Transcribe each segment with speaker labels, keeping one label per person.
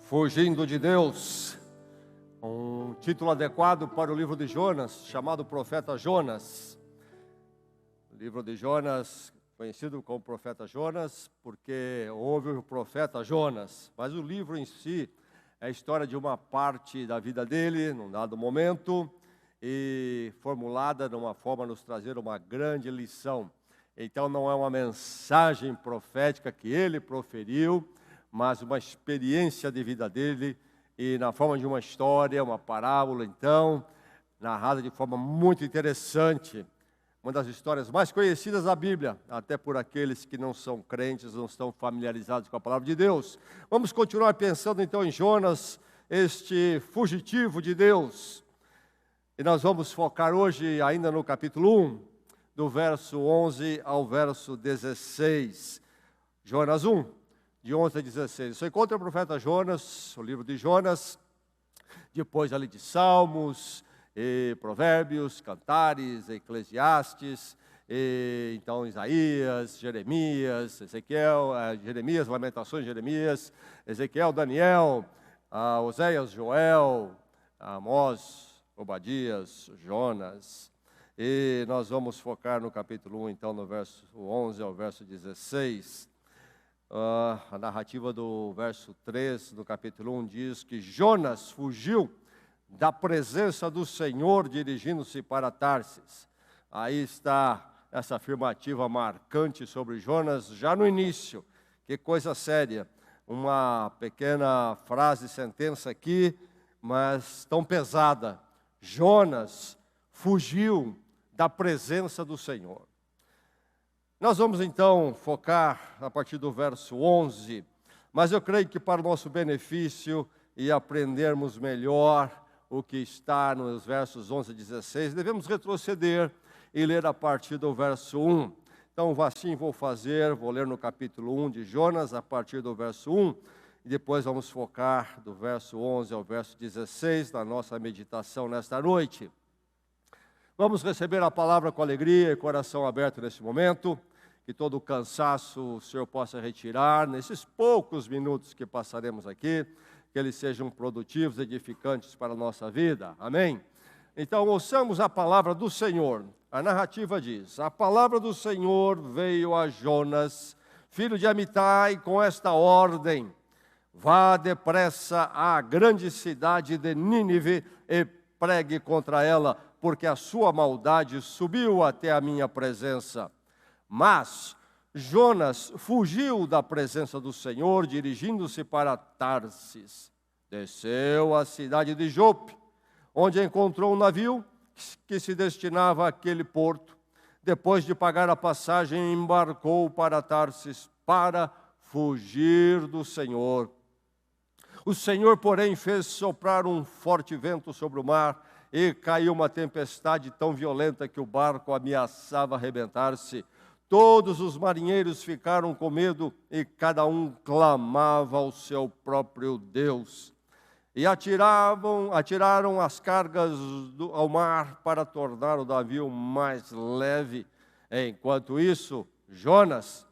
Speaker 1: Fugindo de Deus, um título adequado para o livro de Jonas, chamado Profeta Jonas. O livro de Jonas, conhecido como Profeta Jonas, porque houve o profeta Jonas, mas o livro em si é a história de uma parte da vida dele, num dado momento, e formulada de uma forma a nos trazer uma grande lição. Então não é uma mensagem profética que ele proferiu, mas uma experiência de vida dele, e na forma de uma história, uma parábola, então, narrada de forma muito interessante. Uma das histórias mais conhecidas da Bíblia, até por aqueles que não são crentes, não estão familiarizados com a palavra de Deus. Vamos continuar pensando então em Jonas, este fugitivo de Deus. E nós vamos focar hoje ainda no capítulo 1, do verso 11 ao verso 16. Jonas 1. De 11 a 16. Você encontra o profeta Jonas, o livro de Jonas, depois ali de Salmos, e Provérbios, Cantares, Eclesiastes, e então Isaías, Jeremias, Ezequiel, Jeremias, Lamentações de Jeremias, Ezequiel, Daniel, Oséias, Joel, Amós, Obadias, Jonas. E nós vamos focar no capítulo 1, então, no verso 11 ao verso 16. A narrativa do verso 3 do capítulo 1 diz que Jonas fugiu da presença do Senhor dirigindo-se para Tarsis. Aí está essa afirmativa marcante sobre Jonas já no início. Que coisa séria. Uma pequena frase, sentença aqui, mas tão pesada. Jonas fugiu da presença do Senhor. Nós vamos então focar a partir do verso 11, mas eu creio que para o nosso benefício e aprendermos melhor o que está nos versos 11 e 16, devemos retroceder e ler a partir do verso 1. Então assim vou fazer, vou ler no capítulo 1 de Jonas, a partir do verso 1, e depois vamos focar do verso 11 ao verso 16 na nossa meditação nesta noite. Vamos receber a palavra com alegria e coração aberto nesse momento. Que todo o cansaço o Senhor possa retirar nesses poucos minutos que passaremos aqui, que eles sejam produtivos, edificantes para a nossa vida. Amém? Então, ouçamos a palavra do Senhor. A narrativa diz: a palavra do Senhor veio a Jonas, filho de Amitai, com esta ordem: vá depressa à grande cidade de Nínive e pregue contra ela, porque a sua maldade subiu até a minha presença. Mas Jonas fugiu da presença do Senhor, dirigindo-se para Tarsis. Desceu à cidade de Jope, onde encontrou um navio que se destinava àquele porto. Depois de pagar a passagem, embarcou para Tarsis para fugir do Senhor. O Senhor, porém, fez soprar um forte vento sobre o mar e caiu uma tempestade tão violenta que o barco ameaçava arrebentar-se. Todos os marinheiros ficaram com medo e cada um clamava ao seu próprio Deus. E atiraram as cargas ao mar para tornar o navio mais leve. Enquanto isso, Jonas,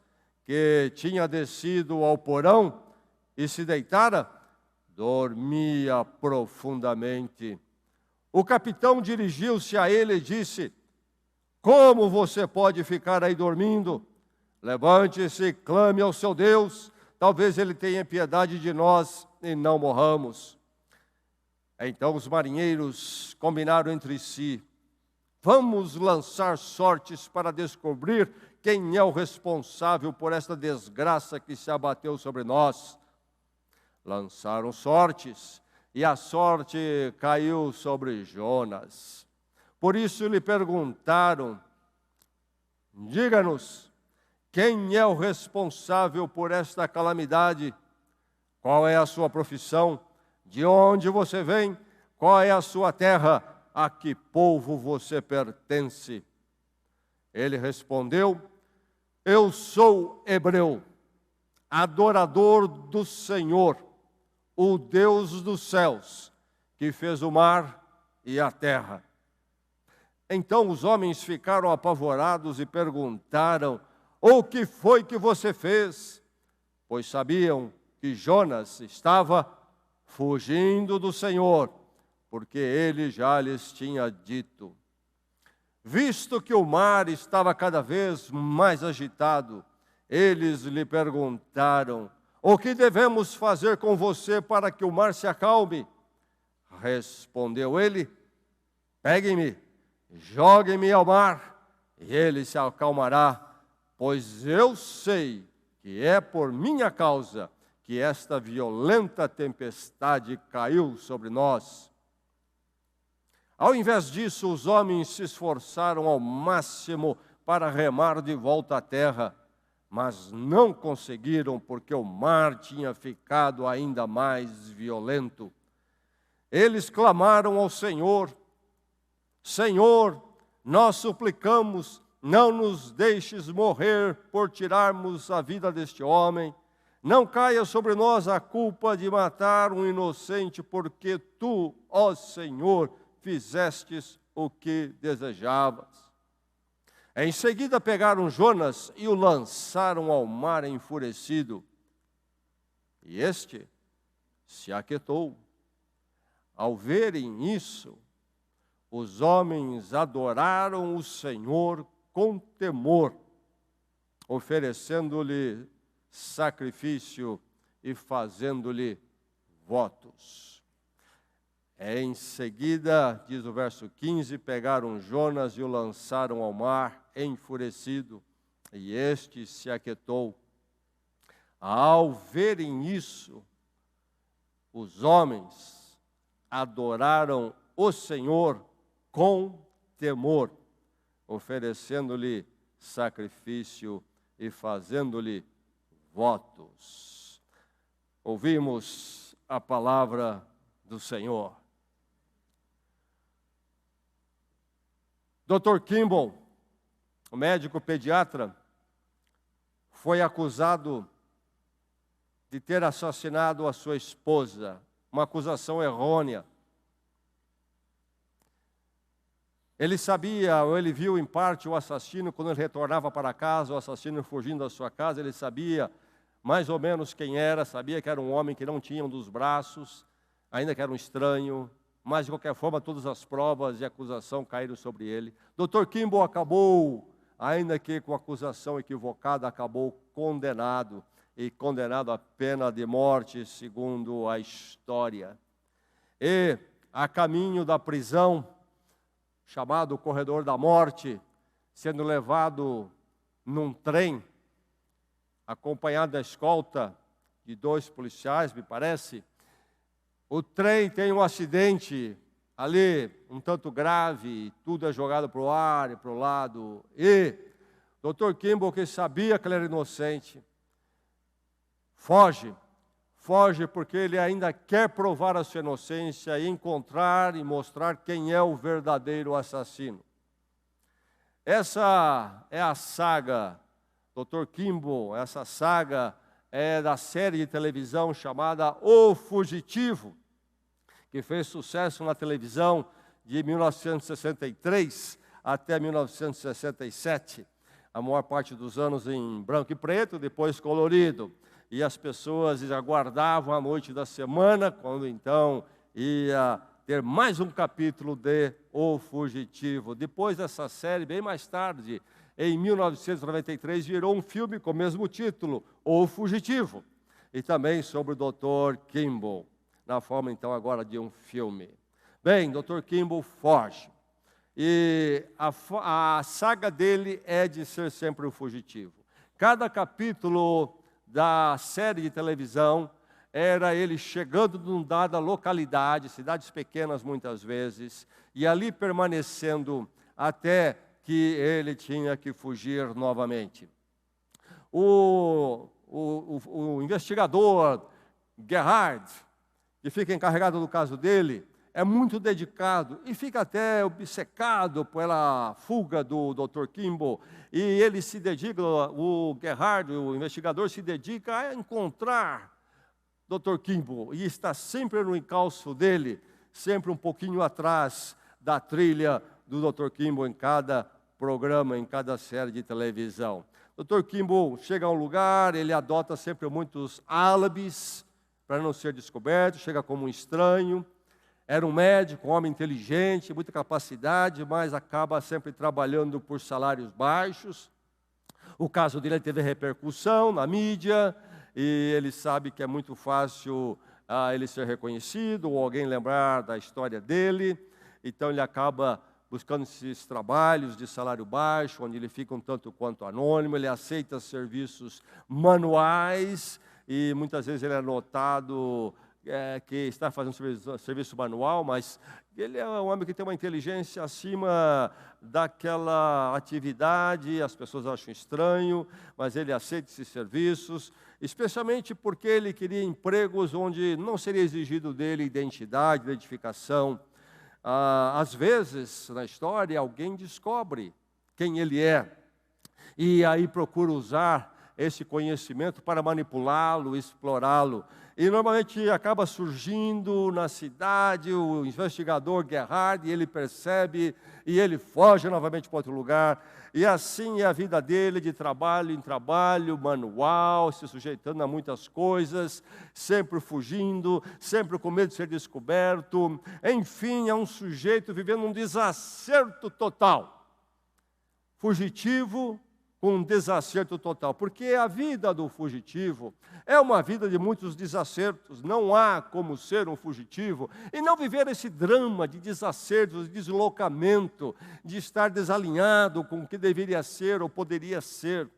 Speaker 1: que tinha descido ao porão e se deitara, dormia profundamente. O capitão dirigiu-se a ele e disse: como você pode ficar aí dormindo? Levante-se e clame ao seu Deus, talvez ele tenha piedade de nós e não morramos. Então os marinheiros combinaram entre si: vamos lançar sortes para descobrir quem é o responsável por esta desgraça que se abateu sobre nós. Lançaram sortes, e a sorte caiu sobre Jonas. Por isso lhe perguntaram: diga-nos, quem é o responsável por esta calamidade? Qual é a sua profissão? De onde você vem? Qual é a sua terra? A que povo você pertence? Ele respondeu: eu sou hebreu, adorador do Senhor, o Deus dos céus, que fez o mar e a terra. Então os homens ficaram apavorados e perguntaram: o que foi que você fez? Pois sabiam que Jonas estava fugindo do Senhor, porque ele já lhes tinha dito. Visto que o mar estava cada vez mais agitado, eles lhe perguntaram: o que devemos fazer com você para que o mar se acalme? Respondeu ele: peguem-me, joguem-me ao mar, e ele se acalmará, pois eu sei que é por minha causa que esta violenta tempestade caiu sobre nós. Ao invés disso, os homens se esforçaram ao máximo para remar de volta à terra, mas não conseguiram, porque o mar tinha ficado ainda mais violento. Eles clamaram ao Senhor: Senhor, nós suplicamos, não nos deixes morrer por tirarmos a vida deste homem. Não caia sobre nós a culpa de matar um inocente, porque tu, ó Senhor, fizestes o que desejavas. Em seguida pegaram Jonas e o lançaram ao mar enfurecido. E este se aquietou. Ao verem isso, os homens adoraram o Senhor com temor, oferecendo-lhe sacrifício e fazendo-lhe votos. Em seguida, diz o verso 15, pegaram Jonas e o lançaram ao mar enfurecido, e este se aquietou. Ao verem isso, os homens adoraram o Senhor com temor, oferecendo-lhe sacrifício e fazendo-lhe votos. Ouvimos a palavra do Senhor. Dr. Kimball, o médico pediatra, foi acusado de ter assassinado a sua esposa, uma acusação errônea. Ele sabia, ou ele viu em parte o assassino, quando ele retornava para casa, o assassino fugindo da sua casa, ele sabia mais ou menos quem era, sabia que era um homem que não tinha um dos braços, ainda que era um estranho, mas de qualquer forma todas as provas e acusação caíram sobre ele. Dr. Kimball acabou, ainda que com acusação equivocada, acabou condenado, e condenado à pena de morte, segundo a história. E a caminho da prisão, chamado Corredor da Morte, sendo levado num trem, acompanhado da escolta de 2 policiais, me parece. O trem tem um acidente ali, um tanto grave, tudo é jogado para o ar e para o lado. E Dr. Kimball, que sabia que ele era inocente, foge porque ele ainda quer provar a sua inocência e encontrar e mostrar quem é o verdadeiro assassino. Essa é a saga, Dr. Kimball, essa saga é da série de televisão chamada O Fugitivo, que fez sucesso na televisão de 1963 até 1967, a maior parte dos anos em branco e preto, depois colorido. E as pessoas aguardavam a noite da semana, quando então ia ter mais um capítulo de O Fugitivo. Depois dessa série, bem mais tarde, em 1993, virou um filme com o mesmo título, O Fugitivo, e também sobre o Dr. Kimball, na forma então agora de um filme. Bem, Dr. Kimball foge, e a saga dele é de ser sempre um fugitivo. Cada capítulo da série de televisão era ele chegando numa dada localidade, cidades pequenas muitas vezes, e ali permanecendo até que ele tinha que fugir novamente. O investigador Gerhard, que fica encarregado do caso dele, é muito dedicado e fica até obcecado pela fuga do Dr. Kimball. E ele se dedica, o Gerhard, o investigador, se dedica a encontrar Dr. Kimball. E está sempre no encalço dele, sempre um pouquinho atrás da trilha do Dr. Kimball em cada programa, em cada série de televisão. Dr. Kimball chega a um lugar, ele adota sempre muitos álibis, para não ser descoberto, chega como um estranho. Era um médico, um homem inteligente, muita capacidade, mas acaba sempre trabalhando por salários baixos. O caso dele teve repercussão na mídia, e ele sabe que é muito fácil ele ser reconhecido, ou alguém lembrar da história dele. Então ele acaba buscando esses trabalhos de salário baixo, onde ele fica um tanto quanto anônimo, ele aceita serviços manuais, e muitas vezes ele é notado que está fazendo serviço manual, mas ele é um homem que tem uma inteligência acima daquela atividade, as pessoas acham estranho, mas ele aceita esses serviços, especialmente porque ele queria empregos onde não seria exigido dele identidade, identificação. Às vezes, na história, alguém descobre quem ele é, e aí procura usar esse conhecimento para manipulá-lo, explorá-lo. E normalmente acaba surgindo na cidade o investigador Gerhard, e ele percebe, e ele foge novamente para outro lugar. E assim é a vida dele, de trabalho em trabalho, manual, se sujeitando a muitas coisas, sempre fugindo, sempre com medo de ser descoberto. Enfim, é um sujeito vivendo um desacerto total. Fugitivo, com um desacerto total, porque a vida do fugitivo é uma vida de muitos desacertos. Não há como ser um fugitivo e não viver esse drama de desacertos, de deslocamento, de estar desalinhado com o que deveria ser ou poderia ser.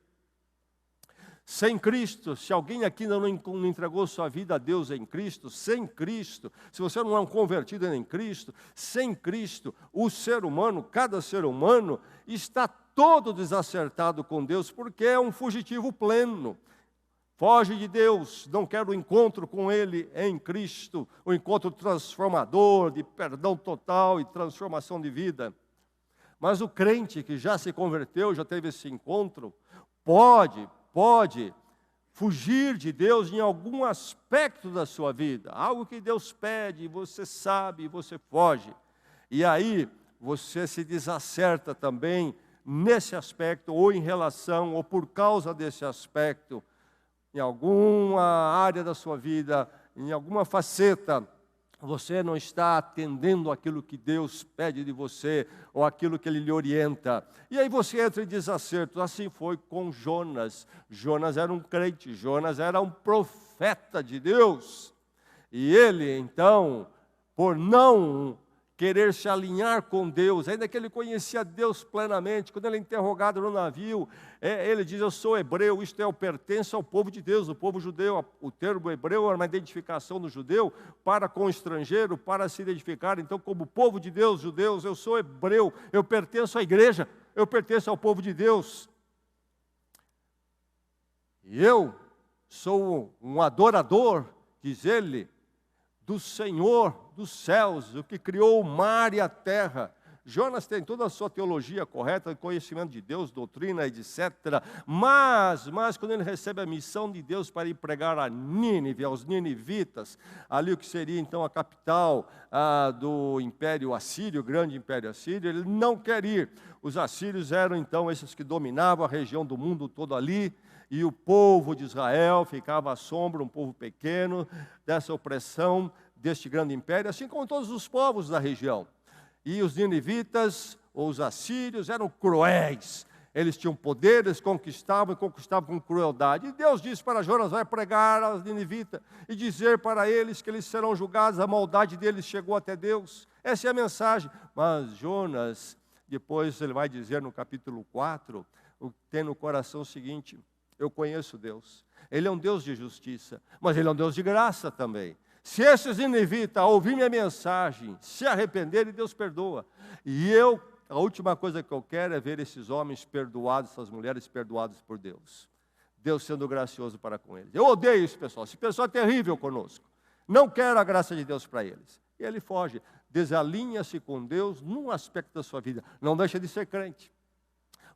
Speaker 1: Sem Cristo, se alguém aqui não entregou sua vida a Deus em Cristo, sem Cristo, se você não é um convertido em Cristo, sem Cristo, o ser humano, cada ser humano, está todo desacertado com Deus, porque é um fugitivo pleno. Foge de Deus, não quer o encontro com Ele em Cristo, o encontro transformador, de perdão total e transformação de vida. Mas o crente que já se converteu, já teve esse encontro, pode fugir de Deus em algum aspecto da sua vida, algo que Deus pede, você sabe, você foge. E aí você se desacerta também nesse aspecto, ou em relação, ou por causa desse aspecto, em alguma área da sua vida, em alguma faceta, você não está atendendo aquilo que Deus pede de você, ou aquilo que Ele lhe orienta. E aí você entra em desacerto. Assim foi com Jonas. Jonas era um crente, Jonas era um profeta de Deus. E ele, então, por não querer se alinhar com Deus, ainda que ele conhecia Deus plenamente, quando ele é interrogado no navio, ele diz: eu sou hebreu, isto eu pertenço ao povo de Deus, o povo judeu. O termo hebreu era uma identificação do judeu para com o estrangeiro, para se identificar. Então, como povo de Deus, judeus, eu sou hebreu, eu pertenço à igreja, eu pertenço ao povo de Deus. E eu sou um adorador, diz ele, do Senhor dos céus, o que criou o mar e a terra. Jonas tem toda a sua teologia correta, conhecimento de Deus, doutrina, etc. Mas quando ele recebe a missão de Deus para ir pregar a Nínive, aos ninivitas, ali o que seria então a capital do Império Assírio, o grande Império Assírio, ele não quer ir. Os assírios eram então esses que dominavam a região do mundo todo ali, e o povo de Israel ficava à sombra, um povo pequeno, dessa opressão deste grande império, assim como todos os povos da região. E os ninivitas, ou os assírios, eram cruéis. Eles tinham poder, eles conquistavam com crueldade. E Deus disse para Jonas: vai pregar aos ninivitas e dizer para eles que eles serão julgados, a maldade deles chegou até Deus. Essa é a mensagem. Mas Jonas, depois ele vai dizer no capítulo 4, tem no coração o seguinte: eu conheço Deus. Ele é um Deus de justiça, mas Ele é um Deus de graça também. Se esses ninivitas ouvirem minha mensagem, se arrependerem, Deus perdoa. E a última coisa que eu quero é ver esses homens perdoados, essas mulheres perdoadas por Deus. Deus sendo gracioso para com eles. Eu odeio esse pessoal. Esse pessoal é terrível conosco. Não quero a graça de Deus para eles. E ele foge, desalinha-se com Deus num aspecto da sua vida. Não deixa de ser crente,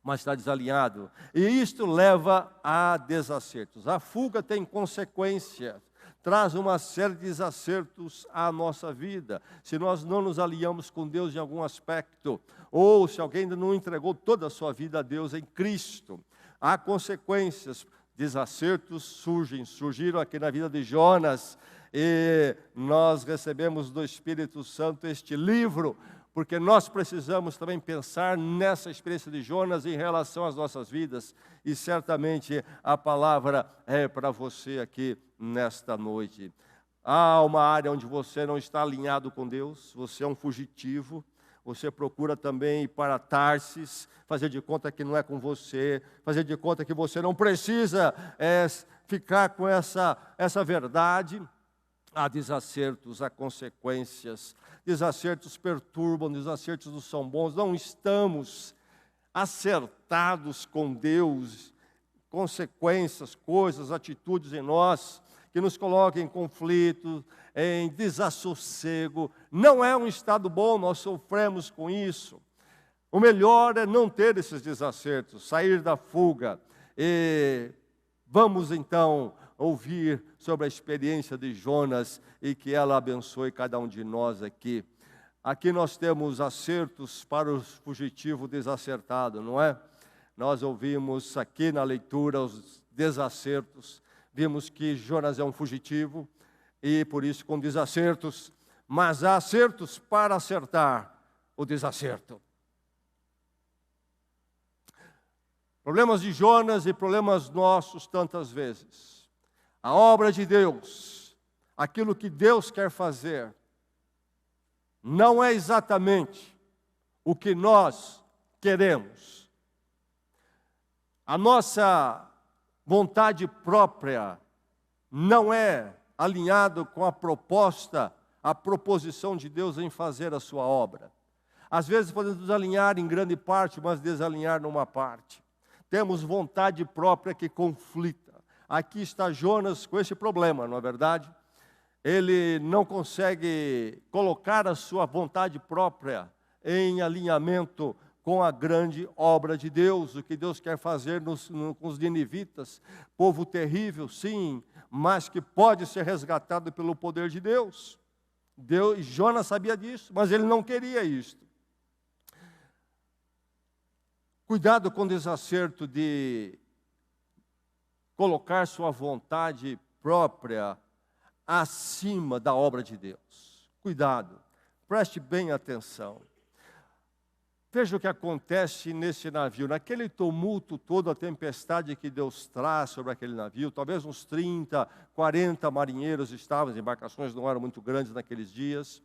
Speaker 1: mas está desalinhado. E isto leva a desacertos. A fuga tem consequências, traz uma série de desacertos à nossa vida. Se nós não nos alinhamos com Deus em algum aspecto, ou se alguém ainda não entregou toda a sua vida a Deus em Cristo, há consequências. Desacertos surgiram aqui na vida de Jonas. e nós recebemos do Espírito Santo este livro, porque nós precisamos também pensar nessa experiência de Jonas em relação às nossas vidas, e certamente a palavra é para você aqui nesta noite. Há uma área onde você não está alinhado com Deus, você é um fugitivo, você procura também ir para Tarsis, fazer de conta que não é com você, fazer de conta que você não precisa ficar com essa verdade. Há desacertos, há consequências, desacertos perturbam, desacertos não são bons, não estamos acertados com Deus, consequências, coisas, atitudes em nós, que nos colocam em conflito, em desassossego, não é um estado bom, nós sofremos com isso. O melhor é não ter esses desacertos, sair da fuga. E vamos então ouvir sobre a experiência de Jonas e que ela abençoe cada um de nós aqui. Aqui nós temos acertos para o fugitivo desacertado, não é? Nós ouvimos aqui na leitura os desacertos, vimos que Jonas é um fugitivo e por isso com desacertos, mas há acertos para acertar o desacerto. Problemas de Jonas e problemas nossos tantas vezes. A obra de Deus, aquilo que Deus quer fazer, não é exatamente o que nós queremos. A nossa vontade própria não é alinhado com a proposta, a proposição de Deus em fazer a sua obra. Às vezes podemos nos alinhar em grande parte, mas desalinhar numa parte. Temos vontade própria que conflita. Aqui está Jonas com esse problema, não é verdade? Ele não consegue colocar a sua vontade própria em alinhamento com a grande obra de Deus, o que Deus quer fazer com os ninivitas, povo terrível, sim, mas que pode ser resgatado pelo poder de Deus. Jonas sabia disso, mas ele não queria isto. Cuidado com o desacerto de colocar sua vontade própria acima da obra de Deus. Cuidado, preste bem atenção. Veja o que acontece nesse navio, naquele tumulto todo, a tempestade que Deus traz sobre aquele navio, talvez uns 30, 40 marinheiros estavam, as embarcações não eram muito grandes naqueles dias.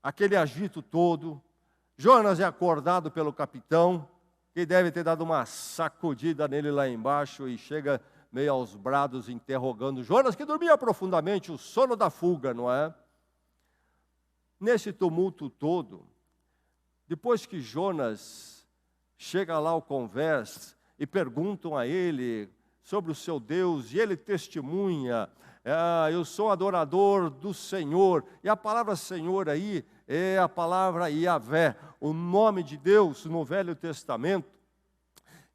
Speaker 1: Aquele agito todo, Jonas é acordado pelo capitão, que deve ter dado uma sacudida nele lá embaixo e chega meio aos brados interrogando Jonas, que dormia profundamente, o sono da fuga, não é? Nesse tumulto todo, depois que Jonas chega lá ao convés e perguntam a ele sobre o seu Deus, e ele testemunha, eu sou adorador do Senhor, e a palavra Senhor aí é a palavra Yahvé, o nome de Deus no Velho Testamento.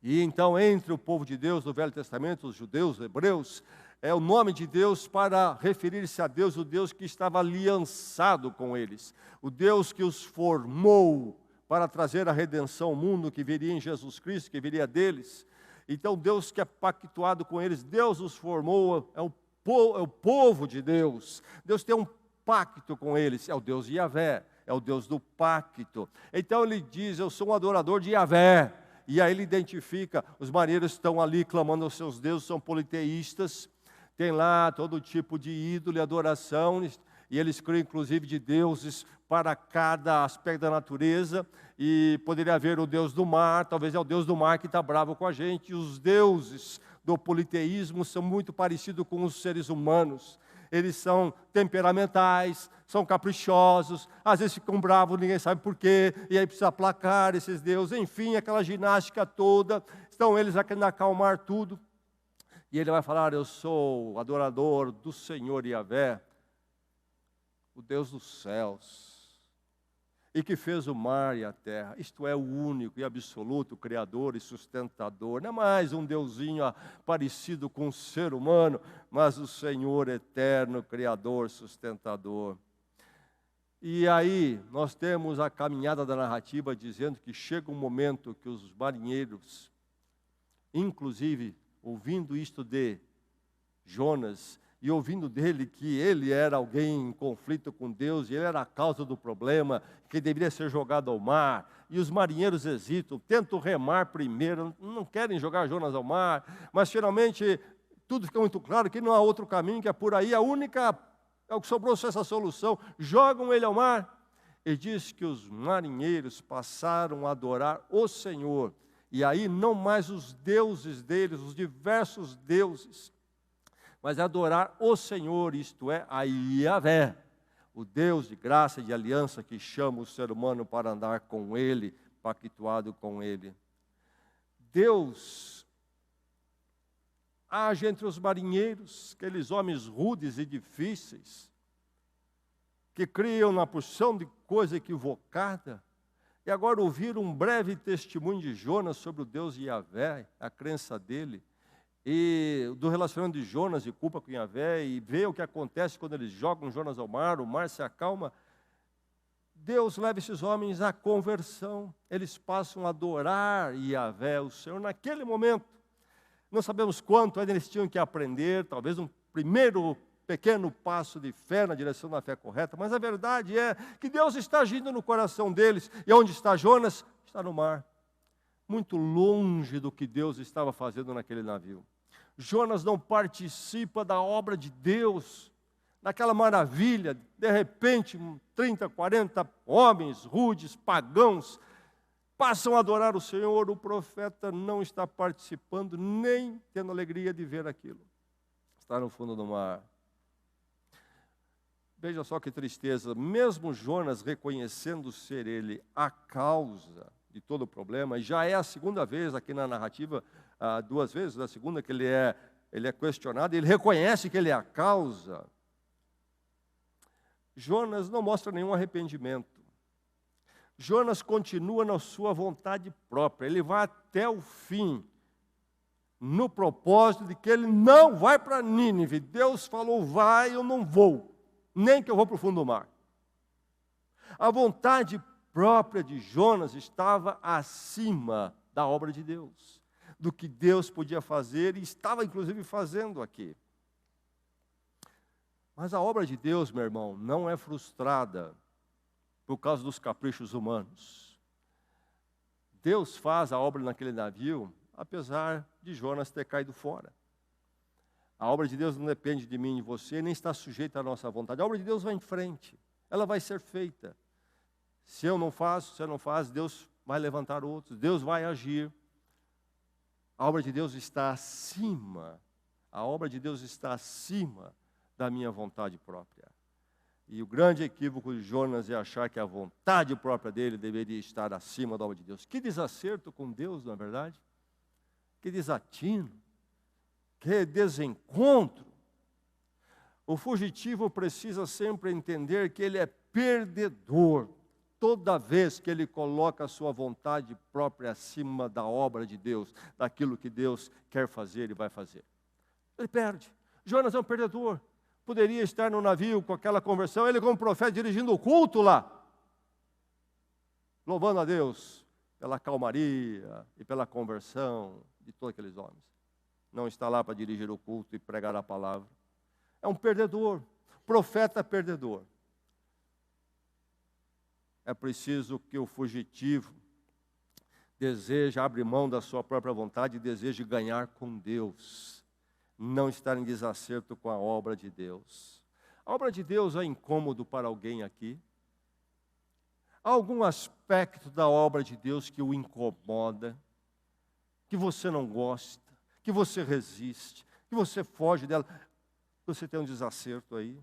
Speaker 1: E então entre o povo de Deus no Velho Testamento, os judeus, os hebreus, é o nome de Deus para referir-se a Deus, o Deus que estava aliançado com eles, o Deus que os formou para trazer a redenção ao mundo, que viria em Jesus Cristo, que viria deles. Então Deus que é pactuado com eles, Deus os formou, é o povo de Deus. Deus tem um pacto com eles, é o Deus de Yahvé, é o Deus do pacto. Então ele diz, eu sou um adorador de Yahvé. E aí ele identifica, os marinheiros estão ali clamando aos seus deuses, são politeístas, tem lá todo tipo de ídolo e adoração, e eles criam inclusive de deuses para cada aspecto da natureza, e poderia haver o Deus do mar, talvez é o Deus do mar que está bravo com a gente, e os deuses do politeísmo são muito parecidos com os seres humanos. Eles são temperamentais, são caprichosos, às vezes ficam bravos, ninguém sabe por quê, e aí precisa aplacar esses deuses, enfim, aquela ginástica toda, estão eles querendo acalmar tudo. E ele vai falar, eu sou adorador do Senhor Yahvé, o Deus dos céus, e que fez o mar e a terra. Isto é o único e absoluto Criador e sustentador. Não é mais um deusinho parecido com um ser humano, mas o Senhor eterno, Criador, sustentador. E aí nós temos a caminhada da narrativa dizendo que chega um momento que os marinheiros, inclusive ouvindo isto de Jonas, e ouvindo dele que ele era alguém em conflito com Deus, e ele era a causa do problema, que deveria ser jogado ao mar, e os marinheiros hesitam, tentam remar primeiro, não querem jogar Jonas ao mar, mas finalmente tudo fica muito claro que não há outro caminho, que é por aí, o que sobrou só essa solução, jogam ele ao mar, e diz que os marinheiros passaram a adorar o Senhor, e aí não mais os deuses deles, os diversos deuses, mas adorar o Senhor, isto é, a Yahvé, o Deus de graça e de aliança que chama o ser humano para andar com Ele, pactuado com Ele. Deus age entre os marinheiros, aqueles homens rudes e difíceis, que criam na porção de coisa equivocada, e agora ouvir um breve testemunho de Jonas sobre o Deus Yahvé, a crença dele, e do relacionamento de Jonas e culpa com Yahvé, e ver o que acontece quando eles jogam Jonas ao mar, o mar se acalma. Deus leva esses homens à conversão, eles passam a adorar Yahvé, o Senhor, naquele momento. Não sabemos quanto ainda eles tinham que aprender, talvez um primeiro pequeno passo de fé na direção da fé correta, mas a verdade é que Deus está agindo no coração deles, e onde está Jonas? Está no mar, muito longe do que Deus estava fazendo naquele navio. Jonas não participa da obra de Deus, naquela maravilha, de repente 30, 40 homens rudes, pagãos, passam a adorar o Senhor, o profeta não está participando, nem tendo alegria de ver aquilo. Está no fundo do mar. Veja só que tristeza, mesmo Jonas reconhecendo ser ele a causa de todo o problema, e já é a segunda vez aqui na narrativa, 2 vezes, a segunda que ele é questionado, ele reconhece que ele é a causa. Jonas não mostra nenhum arrependimento. Jonas continua na sua vontade própria, ele vai até o fim, no propósito de que ele não vai para Nínive. Deus falou, vai, eu não vou, nem que eu vou para o fundo do mar. A vontade própria de Jonas estava acima da obra de Deus, do que Deus podia fazer, e estava inclusive fazendo aqui. Mas a obra de Deus, meu irmão, não é frustrada por causa dos caprichos humanos. Deus faz a obra naquele navio, apesar de Jonas ter caído fora. A obra de Deus não depende de mim e de você, nem está sujeita à nossa vontade. A obra de Deus vai em frente, ela vai ser feita. Se eu não faço, se eu não faz, Deus vai levantar outros, Deus vai agir. A obra de Deus está acima, a obra de Deus está acima da minha vontade própria. E o grande equívoco de Jonas é achar que a vontade própria dele deveria estar acima da obra de Deus. Que desacerto com Deus, não é verdade? Que desatino, que desencontro. O fugitivo precisa sempre entender que ele é perdedor toda vez que ele coloca a sua vontade própria acima da obra de Deus, daquilo que Deus quer fazer e vai fazer. Ele perde. Jonas é um perdedor. Poderia estar no navio com aquela conversão, ele como profeta dirigindo o culto lá, louvando a Deus pela calmaria e pela conversão de todos aqueles homens. Não está lá para dirigir o culto e pregar a palavra. É um perdedor, profeta perdedor. É preciso que o fugitivo deseje abrir mão da sua própria vontade e deseje ganhar com Deus. Não estar em desacerto com a obra de Deus. A obra de Deus é incômodo para alguém aqui? Há algum aspecto da obra de Deus que o incomoda, que você não gosta, que você resiste, que você foge dela? Você tem um desacerto aí?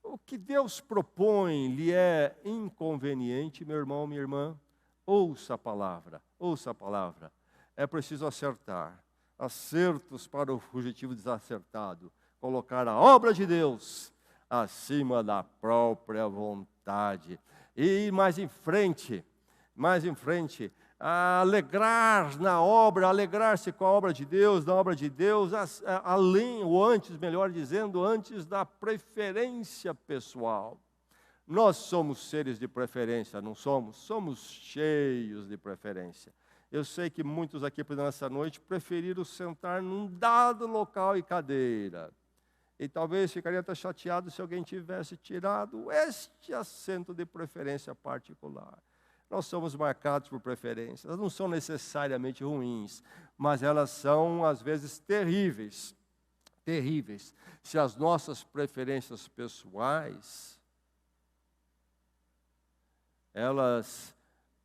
Speaker 1: O que Deus propõe lhe é inconveniente, meu irmão, minha irmã? Ouça a palavra, ouça a palavra. É preciso acertar. Acertos para o fugitivo desacertado. Colocar a obra de Deus acima da própria vontade. E mais em frente, alegrar na obra, alegrar-se com a obra de Deus, na obra de Deus, além, ou antes, melhor dizendo, antes da preferência pessoal. Nós somos seres de preferência, não somos? Somos cheios de preferência. Eu sei que muitos aqui nessa noite preferiram sentar num dado local e cadeira. E talvez ficaria até chateado se alguém tivesse tirado este assento de preferência particular. Nós somos marcados por preferências. Elas não são necessariamente ruins, mas elas são, às vezes, terríveis. Terríveis. Se as nossas preferências pessoais, elas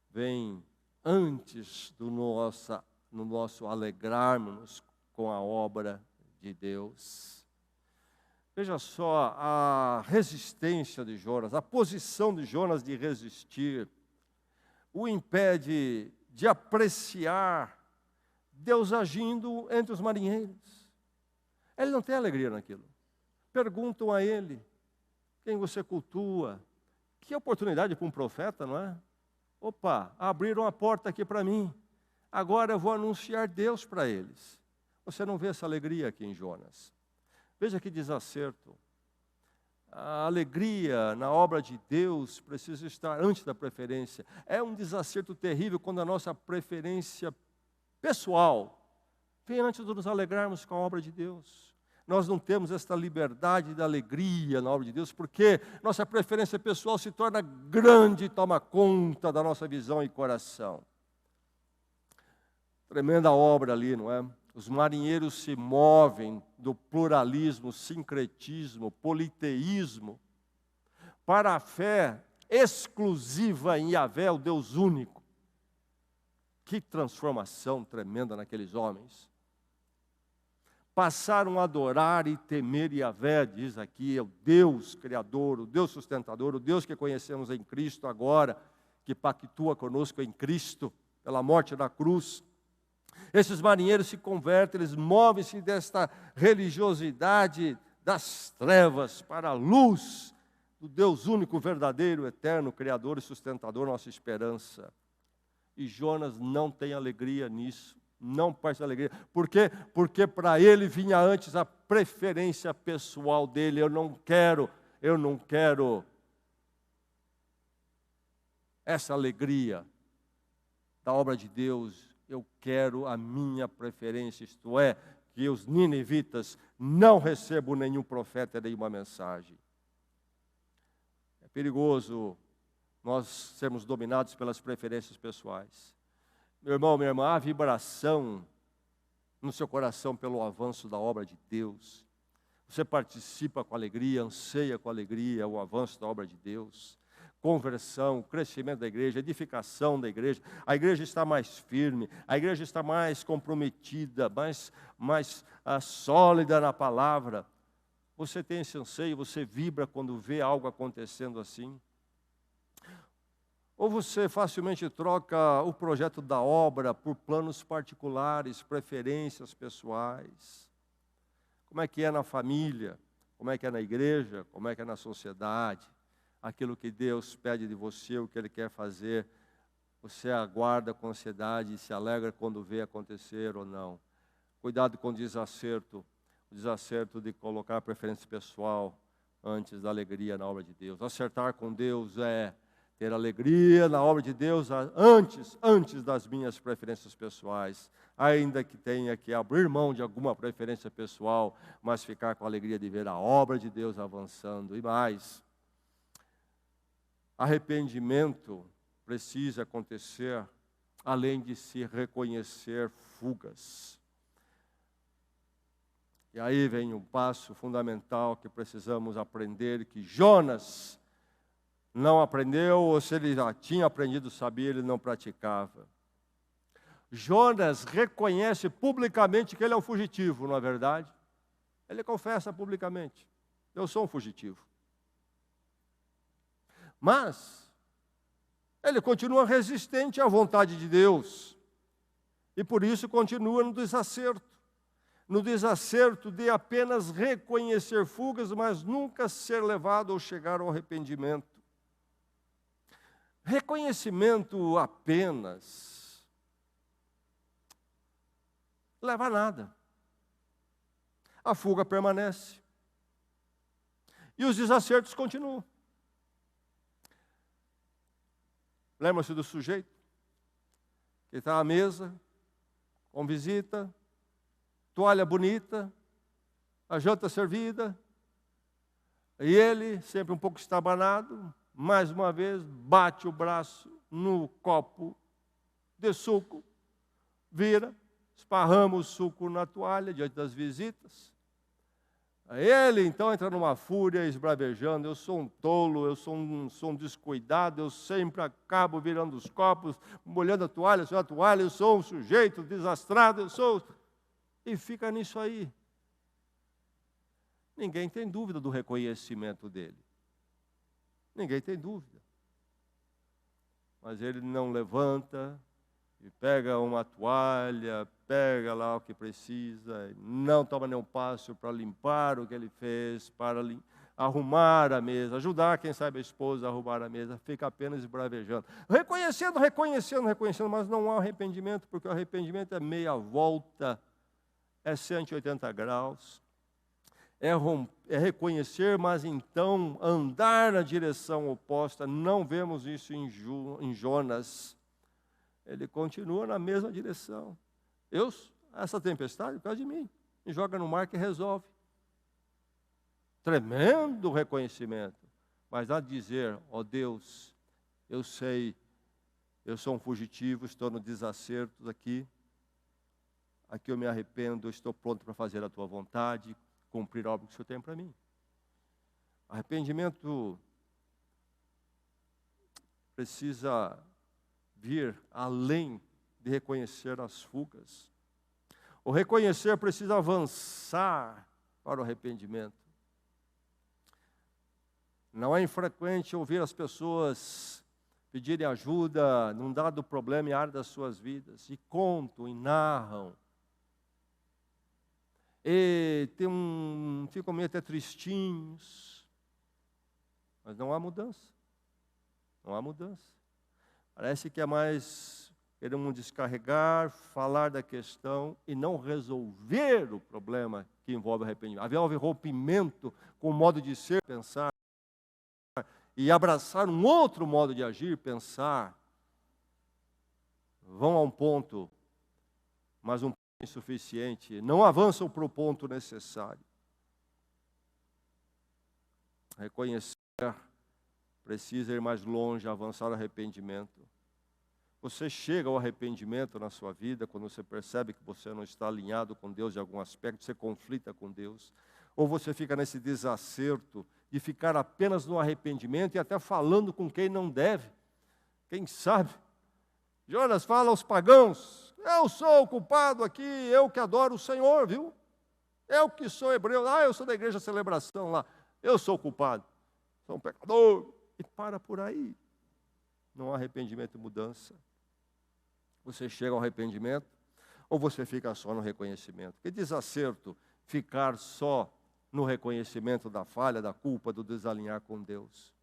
Speaker 1: vêm antes do nosso alegrarmos com a obra de Deus. Veja só a resistência de Jonas, a posição de Jonas de resistir, o impede de apreciar Deus agindo entre os marinheiros. Ele não tem alegria naquilo. Perguntam a ele, quem você cultua? Que oportunidade para um profeta, não é? Opa, abriram a porta aqui para mim. Agora eu vou anunciar Deus para eles. Você não vê essa alegria aqui em Jonas. Veja que desacerto. A alegria na obra de Deus precisa estar antes da preferência. É um desacerto terrível quando a nossa preferência pessoal vem antes de nos alegrarmos com a obra de Deus. Nós não temos esta liberdade da alegria na obra de Deus, porque nossa preferência pessoal se torna grande e toma conta da nossa visão e coração. Tremenda obra ali, não é? Os marinheiros se movem do pluralismo, sincretismo, politeísmo, para a fé exclusiva em Yahvé, o Deus único. Que transformação tremenda naqueles homens. Passaram a adorar e temer Yahvé, diz aqui, é o Deus Criador, o Deus sustentador, o Deus que conhecemos em Cristo agora, que pactua conosco em Cristo, pela morte da cruz. Esses marinheiros se convertem, eles movem-se desta religiosidade das trevas para a luz do Deus único, verdadeiro, eterno, Criador e sustentador, nossa esperança. E Jonas não tem alegria nisso, não parte alegria. Por quê? Porque para ele vinha antes a preferência pessoal dele. Eu não quero essa alegria da obra de Deus. Eu quero a minha preferência, isto é, que os ninivitas não recebam nenhum profeta, nenhuma mensagem. É perigoso nós sermos dominados pelas preferências pessoais. Meu irmão, minha irmã, há vibração no seu coração pelo avanço da obra de Deus. Você participa com alegria, anseia com alegria o avanço da obra de Deus. Conversão, crescimento da igreja, edificação da igreja. A igreja está mais firme, a igreja está mais comprometida, mais sólida na palavra. Você tem esse anseio, você vibra quando vê algo acontecendo assim? Ou você facilmente troca o projeto da obra por planos particulares, preferências pessoais? Como é que é na família? Como é que é na igreja? Como é que é na sociedade? Aquilo que Deus pede de você, o que Ele quer fazer, você aguarda com ansiedade e se alegra quando vê acontecer ou não. Cuidado com o desacerto de colocar a preferência pessoal antes da alegria na obra de Deus. Acertar com Deus é ter alegria na obra de Deus antes das minhas preferências pessoais, ainda que tenha que abrir mão de alguma preferência pessoal, mas ficar com a alegria de ver a obra de Deus avançando. E mais, arrependimento precisa acontecer, além de se reconhecer fugas. E aí vem um passo fundamental que precisamos aprender, que Jonas não aprendeu, ou se ele já tinha aprendido, sabia, ele não praticava. Jonas reconhece publicamente que ele é um fugitivo, não é verdade? Ele confessa publicamente, eu sou um fugitivo. Mas ele continua resistente à vontade de Deus. E por isso continua no desacerto. No desacerto de apenas reconhecer fugas, mas nunca ser levado ou chegar ao arrependimento. Reconhecimento apenas leva a nada. A fuga permanece. E os desacertos continuam. Lembra-se do sujeito que está à mesa, com visita, toalha bonita, a janta servida, e ele, sempre um pouco estabanado, mais uma vez, bate o braço no copo de suco, vira, esparrama o suco na toalha diante das visitas. Ele então entra numa fúria, esbravejando: eu sou um tolo, eu sou um descuidado, eu sempre acabo virando os copos, molhando a toalha, eu sou um sujeito desastrado, eu sou... E fica nisso aí. Ninguém tem dúvida do reconhecimento dele. Ninguém tem dúvida. Mas ele não levanta e pega uma toalha, pega lá o que precisa, não toma nenhum passo para limpar o que ele fez, para arrumar a mesa, ajudar, quem sabe, a esposa a arrumar a mesa, fica apenas esbravejando. Reconhecendo, mas não há arrependimento, porque o arrependimento é meia volta, é 180 graus. É reconhecer, mas então andar na direção oposta. Não vemos isso em Jonas. Ele continua na mesma direção. Essa tempestade, por causa de mim, me joga no mar que resolve. Tremendo reconhecimento. Mas há de dizer: ó Deus, eu sei, eu sou um fugitivo, estou no desacerto aqui eu me arrependo, eu estou pronto para fazer a tua vontade, cumprir a obra que o Senhor tem para mim. Arrependimento precisa vir além de reconhecer as fugas. O reconhecer precisa avançar para o arrependimento. Não é infrequente ouvir as pessoas pedirem ajuda num dado problema em área das suas vidas, e contam, e narram. E ficam meio até tristinhos, mas não há mudança. Não há mudança. Parece que é mais queremos descarregar, falar da questão e não resolver o problema que envolve o arrependimento. Havia um rompimento com o modo de ser, pensar, e abraçar um outro modo de agir, pensar. Vão a um ponto, mas um ponto insuficiente, não avançam para o ponto necessário. Reconhecer precisa ir mais longe, avançar o arrependimento. Você chega ao arrependimento na sua vida quando você percebe que você não está alinhado com Deus em algum aspecto, você conflita com Deus, ou você fica nesse desacerto de ficar apenas no arrependimento e até falando com quem não deve. Quem sabe? Jonas fala aos pagãos: eu sou o culpado aqui, eu que adoro o Senhor, viu? Eu que sou hebreu, eu sou da igreja Celebração lá, eu sou o culpado, sou um pecador. E para por aí. Não há arrependimento e mudança. Você chega ao arrependimento ou você fica só no reconhecimento? Que desacerto ficar só no reconhecimento da falha, da culpa, do desalinhar com Deus.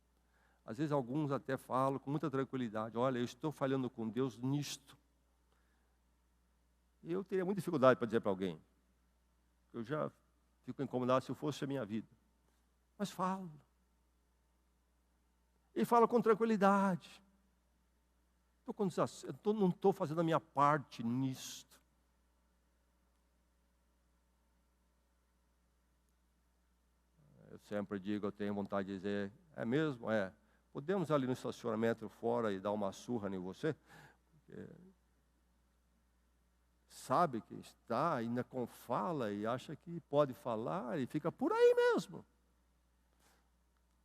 Speaker 1: Às vezes alguns até falam com muita tranquilidade: olha, eu estou falhando com Deus nisto. E eu teria muita dificuldade para dizer para alguém. Eu já fico incomodado se fosse a minha vida. Mas falo. E falo com tranquilidade. Não estou fazendo a minha parte nisto. Eu sempre digo, eu tenho vontade de dizer: é mesmo? É. Podemos ali no estacionamento fora e dar uma surra em você? Porque sabe que está, ainda com fala e acha que pode falar e fica por aí mesmo.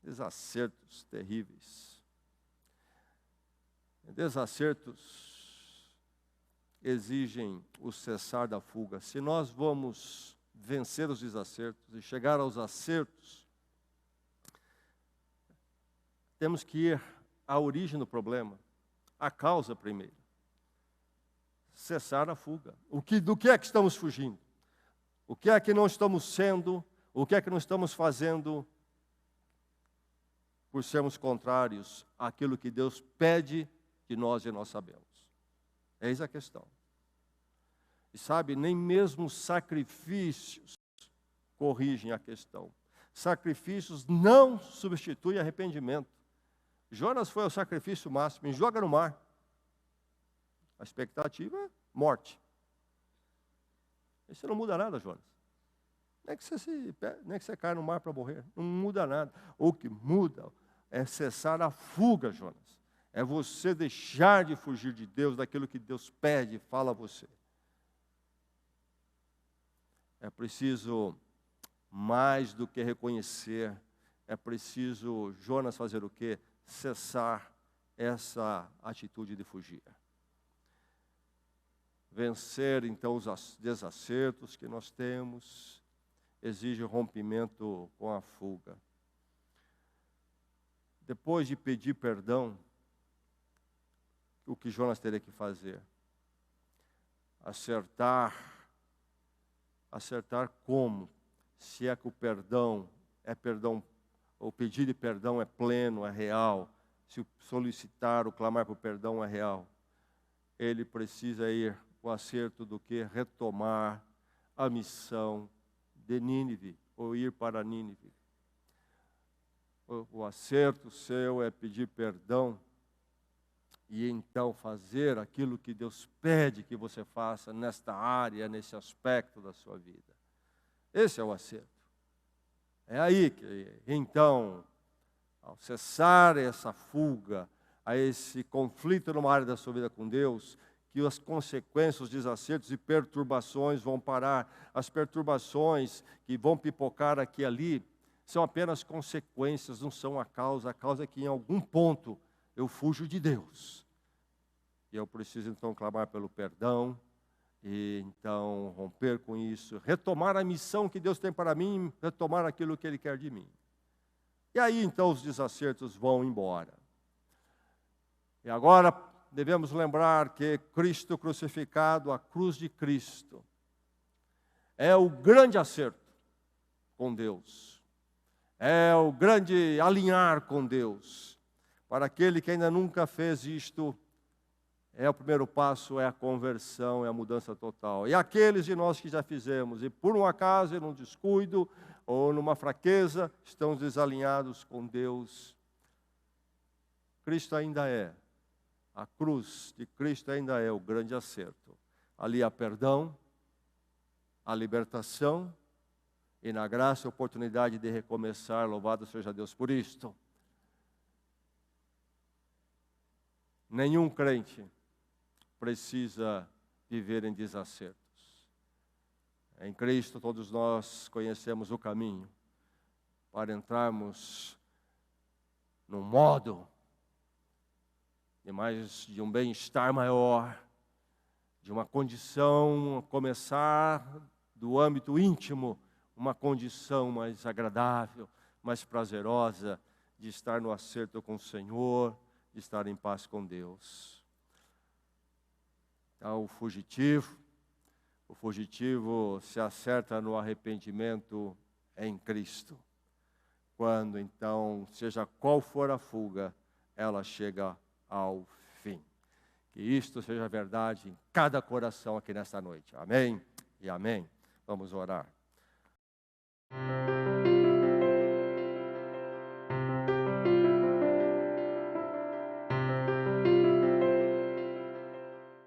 Speaker 1: Desacertos terríveis. Desacertos exigem o cessar da fuga. Se nós vamos vencer os desacertos e chegar aos acertos, temos que ir à origem do problema, à causa primeiro. Cessar a fuga. Do que é que estamos fugindo? O que é que não estamos sendo? O que é que não estamos fazendo por sermos contrários àquilo que Deus pede de nós e nós sabemos? Eis a questão. E sabe, nem mesmo sacrifícios corrigem a questão. Sacrifícios não substituem arrependimento. Jonas foi ao sacrifício máximo: joga no mar. A expectativa é morte. Isso não muda nada, Jonas. Nem que você caia no mar para morrer. Não muda nada. O que muda é cessar a fuga, Jonas. É você deixar de fugir de Deus, daquilo que Deus pede e fala a você. É preciso mais do que reconhecer. É preciso, Jonas, fazer o quê? Cessar essa atitude de fugir. Vencer, então, os desacertos que nós temos, exige rompimento com a fuga. Depois de pedir perdão, o que Jonas teria que fazer? Acertar como? Se é que o perdão é perdão, o pedido de perdão é pleno, é real, se o solicitar, o clamar por perdão é real, ele precisa ir o acerto do que retomar a missão de Nínive, ou ir para Nínive. O acerto seu é pedir perdão e então fazer aquilo que Deus pede que você faça nesta área, nesse aspecto da sua vida. Esse é o acerto. É aí que, então, ao cessar essa fuga, a esse conflito numa área da sua vida com Deus, que as consequências, os desacertos e perturbações vão parar. As perturbações que vão pipocar aqui e ali são apenas consequências, não são a causa. A causa é que em algum ponto eu fujo de Deus. E eu preciso então clamar pelo perdão, e então romper com isso, retomar a missão que Deus tem para mim, retomar aquilo que Ele quer de mim. E aí então os desacertos vão embora. E agora devemos lembrar que Cristo crucificado, a cruz de Cristo, é o grande acerto com Deus. É o grande alinhar com Deus. Para aquele que ainda nunca fez isto, o primeiro passo é a conversão, é a mudança total. E aqueles de nós que já fizemos, e por um acaso, num descuido, ou numa fraqueza, estão desalinhados com Deus, Cristo ainda é. A cruz de Cristo ainda é o grande acerto. Ali há perdão, a libertação, e na graça a oportunidade de recomeçar. Louvado seja Deus por isto. Nenhum crente precisa viver em desacertos. Em Cristo todos nós conhecemos o caminho para entrarmos num modo de um bem-estar maior, de uma condição, começar do âmbito íntimo, uma condição mais agradável, mais prazerosa, de estar no acerto com o Senhor, de estar em paz com Deus. Então, o fugitivo se acerta no arrependimento em Cristo. Quando, então, seja qual for a fuga, ela chega ao fim. Que isto seja verdade em cada coração aqui nesta noite. Amém e amém. Vamos orar.